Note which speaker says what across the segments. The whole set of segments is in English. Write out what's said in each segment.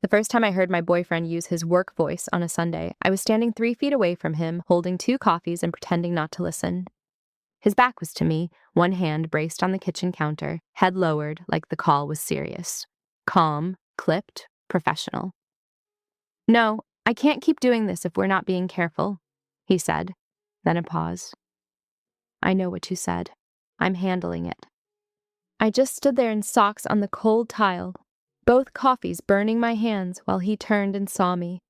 Speaker 1: The first time I heard my boyfriend use his work voice on a Sunday, I was standing 3 feet away from him, holding 2 coffees and pretending not to listen. His back was to me, one hand braced on the kitchen counter, head lowered like the call was serious. Calm, clipped, professional. "No, I can't keep doing this if we're not being careful," he said. Then a pause. "I know what you said. I'm handling it." I just stood there in socks on the cold tile, both coffees burning my hands while he turned and saw me.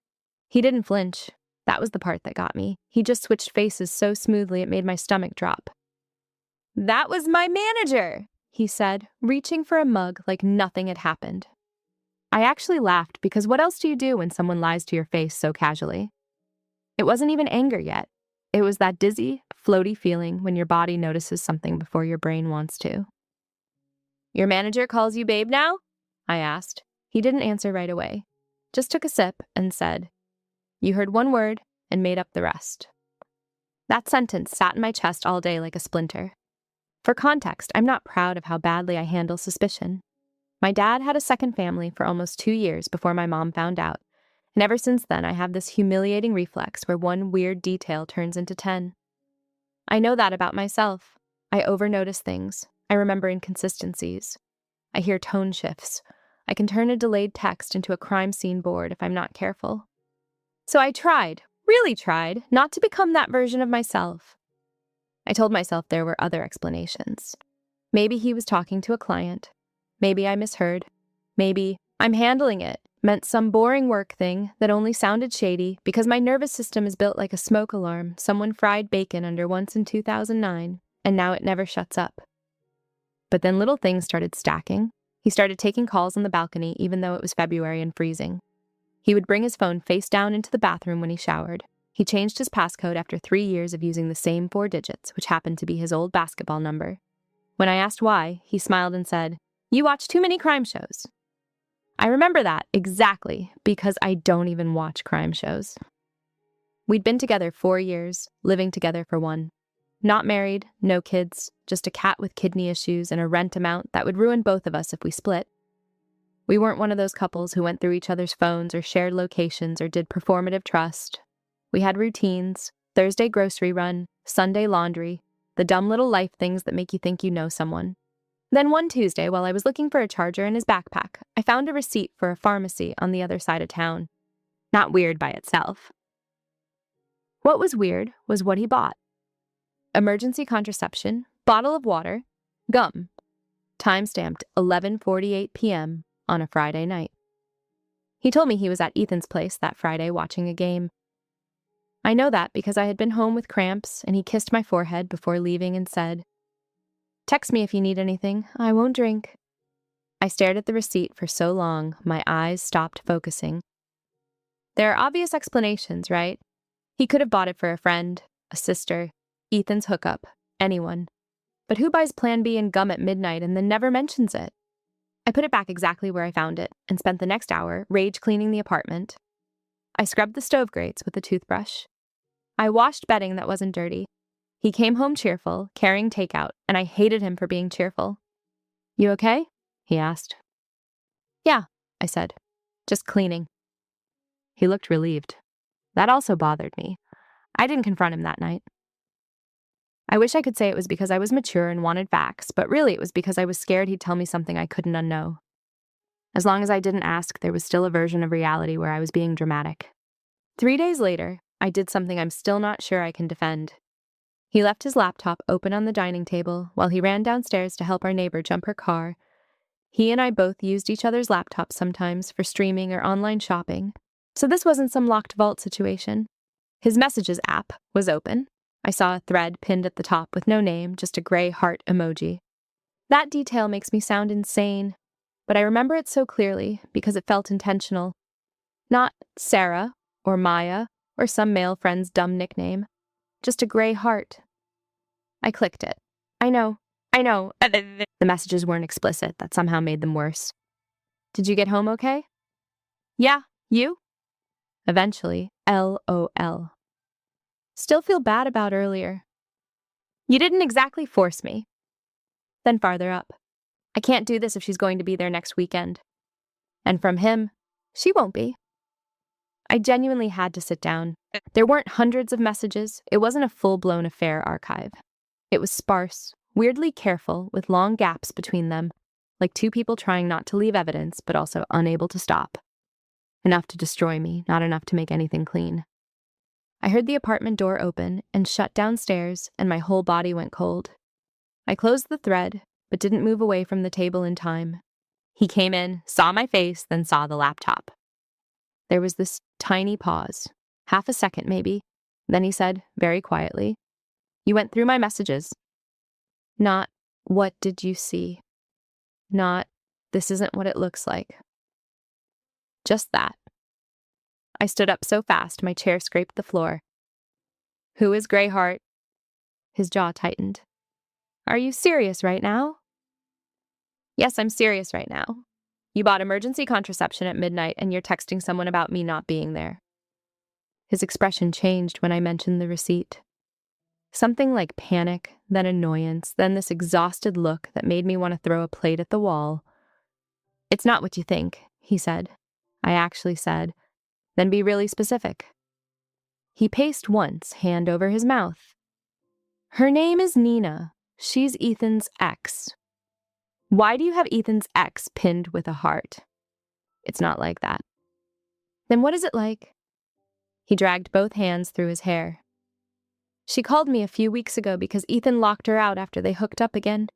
Speaker 1: He didn't flinch. That was the part that got me. He just switched faces so smoothly it made my stomach drop. "That was my manager," he said, reaching for a mug like nothing had happened. I actually laughed because what else do you do when someone lies to your face so casually? It wasn't even anger yet. It was that dizzy, floaty feeling when your body notices something before your brain wants to. "Your manager calls you babe now?" I asked. He didn't answer right away. Just took a sip and said, "You heard one word and made up the rest." That sentence sat in my chest all day like a splinter. For context, I'm not proud of how badly I handle suspicion. My dad had a second family for almost 2 years before my mom found out, and ever since then I have this humiliating reflex where one weird detail turns into 10. I know that about myself. I overnotice things. I remember inconsistencies. I hear tone shifts. I can turn a delayed text into a crime scene board if I'm not careful. So I tried, really tried, not to become that version of myself. I told myself there were other explanations. Maybe he was talking to a client. Maybe I misheard. Maybe "I'm handling it" meant some boring work thing that only sounded shady because my nervous system is built like a smoke alarm someone fried bacon under once in 2009, and now it never shuts up. But then little things started stacking. He started taking calls on the balcony even though it was February and freezing. He would bring his phone face down into the bathroom when he showered. He changed his passcode after 3 years of using the same 4 digits, which happened to be his old basketball number. When I asked why, he smiled and said, "You watch too many crime shows." I remember that exactly because I don't even watch crime shows. We'd been together 4 years, living together for 1. Not married, no kids, just a cat with kidney issues and a rent amount that would ruin both of us if we split. We weren't one of those couples who went through each other's phones or shared locations or did performative trust. We had routines, Thursday grocery run, Sunday laundry, the dumb little life things that make you think you know someone. Then one Tuesday, while I was looking for a charger in his backpack, I found a receipt for a pharmacy on the other side of town. Not weird by itself. What was weird was what he bought. Emergency contraception, bottle of water, gum. Time-stamped 11:48 p.m. on a Friday night. He told me he was at Ethan's place that Friday watching a game. I know that because I had been home with cramps and he kissed my forehead before leaving and said, "Text me if you need anything. I won't drink." I stared at the receipt for so long, my eyes stopped focusing. There are obvious explanations, right? He could have bought it for a friend, a sister, Ethan's hookup, anyone. But who buys Plan B and gum at midnight and then never mentions it? I put it back exactly where I found it and spent the next hour rage cleaning the apartment. I scrubbed the stove grates with a toothbrush. I washed bedding that wasn't dirty. He came home cheerful, carrying takeout, and I hated him for being cheerful. "You okay?" he asked. "Yeah," I said. "Just cleaning." He looked relieved. That also bothered me. I didn't confront him that night. I wish I could say it was because I was mature and wanted facts, but really it was because I was scared he'd tell me something I couldn't unknow. As long as I didn't ask, there was still a version of reality where I was being dramatic. 3 days later, I did something I'm still not sure I can defend. He left his laptop open on the dining table while he ran downstairs to help our neighbor jump her car. He and I both used each other's laptops sometimes for streaming or online shopping, so this wasn't some locked vault situation. His Messages app was open. I saw a thread pinned at the top with no name, just a gray heart emoji. That detail makes me sound insane, but I remember it so clearly because it felt intentional. Not Sarah or Maya or some male friend's dumb nickname. Just a gray heart. I clicked it. I know. The messages weren't explicit. That somehow made them worse. "Did you get home okay?" "Yeah, you?" Eventually, LOL. "Still feel bad about earlier." "You didn't exactly force me." Then farther up. "I can't do this if she's going to be there next weekend." And from him, She won't be. I genuinely had to sit down. There weren't hundreds of messages. It wasn't a full-blown affair archive. It was sparse, weirdly careful, with long gaps between them, like two people trying not to leave evidence, but also unable to stop. Enough to destroy me, not enough to make anything clean. I heard the apartment door open and shut downstairs, and my whole body went cold. I closed the thread, but didn't move away from the table in time. He came in, saw my face, then saw the laptop. There was this tiny pause, half a second maybe. Then he said, very quietly, "You went through my messages." Not, "What did you see?" Not, "This isn't what it looks like." Just that. I stood up so fast my chair scraped the floor. "Who is Greyheart?" His jaw tightened. "Are you serious right now?" "Yes, I'm serious right now. You bought emergency contraception at midnight and you're texting someone about me not being there." His expression changed when I mentioned the receipt. Something like panic, then annoyance, then this exhausted look that made me want to throw a plate at the wall. "It's not what you think," he said. I actually said, "Then be really specific." He paced once, hand over his mouth. "Her name is Nina. She's Ethan's ex." "Why do you have Ethan's ex pinned with a heart?" "It's not like that." "Then what is it like?" He dragged both hands through his hair. "She called me a few weeks ago because Ethan locked her out after they hooked up again.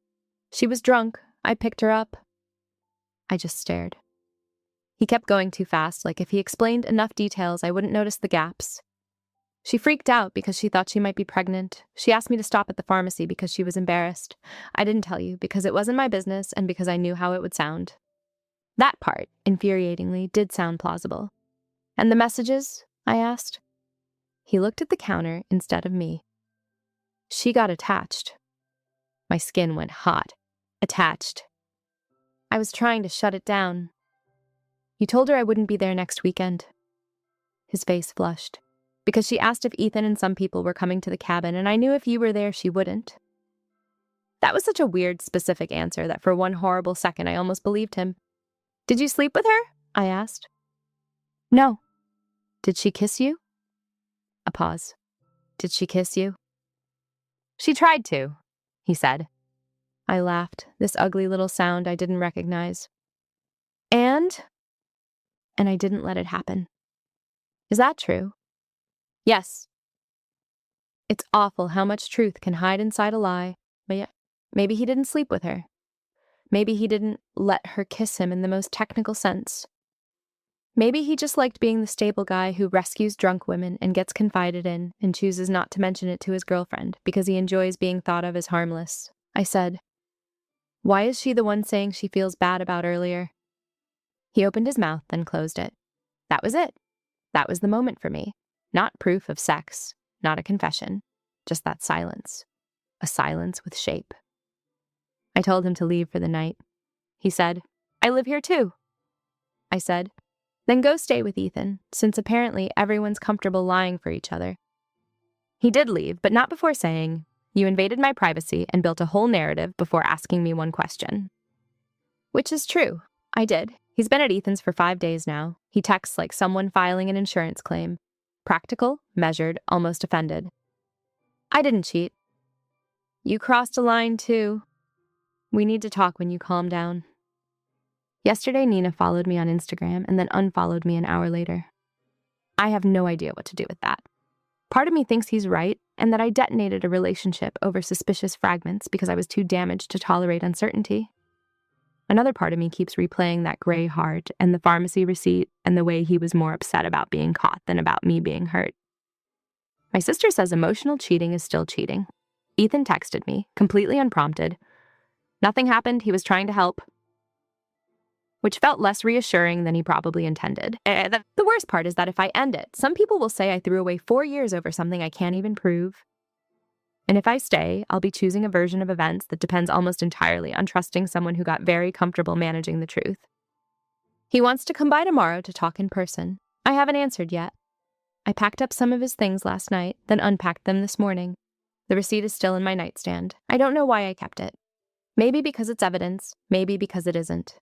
Speaker 1: She was drunk. I picked her up." I just stared. He kept going too fast, like if he explained enough details I wouldn't notice the gaps. "She freaked out because she thought she might be pregnant. She asked me to stop at the pharmacy because she was embarrassed. I didn't tell you because it wasn't my business and because I knew how it would sound." That part, infuriatingly, did sound plausible. "And the messages?" I asked. He looked at the counter instead of me. "She got attached." My skin went hot. Attached. I was trying to shut it down. "You told her I wouldn't be there next weekend." His face flushed. "Because she asked if Ethan and some people were coming to the cabin, and I knew if you were there, she wouldn't." That was such a weird, specific answer that for one horrible second I almost believed him. "Did you sleep with her?" I asked. "No." "Did she kiss you?" A pause. "Did she kiss you?" "She tried to," he said. I laughed, this ugly little sound I didn't recognize. And I didn't let it happen." "Is that true?" "Yes." It's awful how much truth can hide inside a lie, but yeah, maybe he didn't sleep with her. Maybe he didn't let her kiss him in the most technical sense. Maybe he just liked being the stable guy who rescues drunk women and gets confided in and chooses not to mention it to his girlfriend because he enjoys being thought of as harmless. I said, "Why is she the one saying she feels bad about earlier?" He opened his mouth, then closed it. That was it. That was the moment for me. Not proof of sex, not a confession, just that silence. A silence with shape. I told him to leave for the night. He said, "I live here too." I said, "Then go stay with Ethan, since apparently everyone's comfortable lying for each other." He did leave, but not before saying, "You invaded my privacy and built a whole narrative before asking me one question." Which is true. I did. He's been at Ethan's for 5 days now. He texts like someone filing an insurance claim. Practical, measured, almost offended. "I didn't cheat." "You crossed a line too. We need to talk when you calm down." Yesterday, Nina followed me on Instagram and then unfollowed me an hour later. I have no idea what to do with that. Part of me thinks he's right and that I detonated a relationship over suspicious fragments because I was too damaged to tolerate uncertainty. Another part of me keeps replaying that gray heart and the pharmacy receipt and the way he was more upset about being caught than about me being hurt. My sister says emotional cheating is still cheating. Ethan texted me, completely unprompted. Nothing happened, he was trying to help. Which felt less reassuring than he probably intended. The worst part is that if I end it, some people will say I threw away 4 years over something I can't even prove. And if I stay, I'll be choosing a version of events that depends almost entirely on trusting someone who got very comfortable managing the truth. He wants to come by tomorrow to talk in person. I haven't answered yet. I packed up some of his things last night, then unpacked them this morning. The receipt is still in my nightstand. I don't know why I kept it. Maybe because it's evidence, maybe because it isn't.